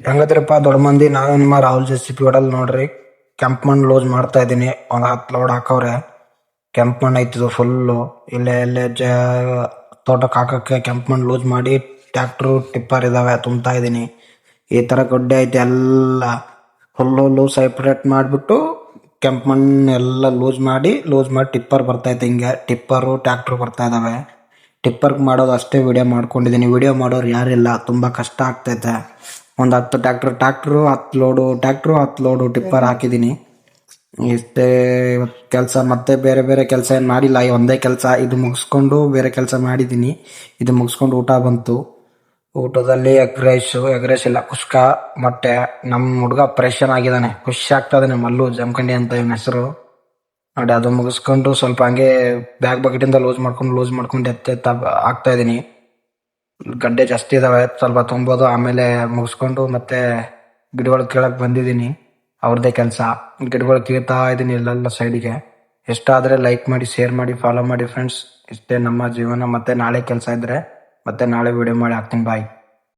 ಹೆಂಗದ್ರಪ್ಪ ದೊಡ್ಡ ಮಂದಿ, ನಾನು ನಿಮ್ಮ ರಾಹುಲ್ JCP ಹೊಡಲ್ ನೋಡ್ರಿ. ಕೆಂಪ್ ಮಣ್ಣು ಲೂಸ್ ಮಾಡ್ತಾ ಇದ್ದೀನಿ. ಒಂದು 10 ಲೋಡ್ ಹಾಕವ್ರೆ. ಕೆಂಪ್ ಮಣ್ಣು ಐತಿದು ಫುಲ್ಲು. ಇಲ್ಲೇ ತೋಟಕ್ಕೆ ಹಾಕಕ್ಕೆ ಕೆಂಪ್ ಮಣ್ಣು ಲೂಸ್ ಮಾಡಿ ಟ್ಯಾಕ್ಟ್ರು ಟಿಪ್ಪರ್ ಇದಾವೆ ತುಂಬ್ತಾ ಇದ್ದೀನಿ. ಈ ತರ ಗೊಡ್ಡೆ ಐತೆ ಎಲ್ಲ ಹುಲ್ಲು ಸೈಪ್ರೇಟ್ ಮಾಡಿಬಿಟ್ಟು ಕೆಂಪ್ ಮಣ್ಣು ಎಲ್ಲ ಲೂಸ್ ಮಾಡಿ ಟಿಪ್ಪರ್ ಬರ್ತೈತೆ. ಹಿಂಗೆ ಟಿಪ್ಪರು ಟ್ಯಾಕ್ಟ್ರು ಬರ್ತಾ ಇದಾವೆ. ಟಿಪ್ಪರ್ಗೆ ಮಾಡೋದು ಅಷ್ಟೇ ವಿಡಿಯೋ ಮಾಡ್ಕೊಂಡಿದ್ದೀನಿ. ವಿಡಿಯೋ ಮಾಡೋರು ಯಾರಿಲ್ಲ, ತುಂಬ ಕಷ್ಟ ಆಗ್ತೈತೆ. ಒಂದು 10 ಟ್ಯಾಕ್ಟ್ರು 10 ಲೋಡು ಟಿಪ್ಪರ್ ಹಾಕಿದ್ದೀನಿ. ಇಷ್ಟೇ ಇವತ್ತು ಕೆಲಸ. ಮತ್ತೆ ಬೇರೆ ಕೆಲಸ ಏನು ಮಾಡಿಲ್ಲ. ಒಂದೇ ಕೆಲಸ, ಇದು ಮುಗಿಸ್ಕೊಂಡು ಬೇರೆ ಕೆಲಸ ಮಾಡಿದ್ದೀನಿ. ಇದು ಮುಗಿಸ್ಕೊಂಡು ಊಟ ಬಂತು. ಊಟದಲ್ಲಿ ಎಗ್ ರೈಸ್ ಇಲ್ಲ, ಕುಷ್ಕ ಮೊಟ್ಟೆ. ನಮ್ಮ ಹುಡುಗ ಆಪರೇಷನ್ ಆಗಿದ್ದಾನೆ, ಖುಷಿ ಆಗ್ತದಾನೆ. ಮಲ್ಲು ಜಮಖಂಡಿ ಅಂತ ಇವನ ಹೆಸರು ನೋಡಿ. ಅದು ಮುಗಿಸ್ಕೊಂಡು ಸ್ವಲ್ಪ ಹಂಗೆ ಬ್ಯಾಗ್ ಬಕೆಟಿಂದ ಲೂಸ್ ಮಾಡ್ಕೊಂಡು ಹಾಕ್ತಾ ಇದ್ದೀನಿ. ಗಡ್ಡೆ ಜಾಸ್ತಿ ಇದಾವೆ, ಸ್ವಲ್ಪ ತುಂಬೋದು. ಆಮೇಲೆ ಮುಗಿಸ್ಕೊಂಡು ಮತ್ತೆ ಗಿಡಗಳು ಕೀಳಕ್ ಬಂದಿದ್ದೀನಿ. ಅವ್ರದ್ದೇ ಕೆಲಸ. ಗಿಡಗಳು ಕೀಳ್ತಾ ಇದ್ದೀನಿ ಇಲ್ಲೆಲ್ಲ ಸೈಡಿಗೆ. ಎಷ್ಟಾದರೆ ಲೈಕ್ ಮಾಡಿ, ಶೇರ್ ಮಾಡಿ, ಫಾಲೋ ಮಾಡಿ ಫ್ರೆಂಡ್ಸ್. ಇಷ್ಟೇ ನಮ್ಮ ಜೀವನ. ಮತ್ತೆ ನಾಳೆ ಕೆಲಸ ಇದ್ರೆ ಮತ್ತೆ ನಾಳೆ ವಿಡಿಯೋ ಮಾಡಿ ಹಾಕ್ತೀನಿ. ಬಾಯ್.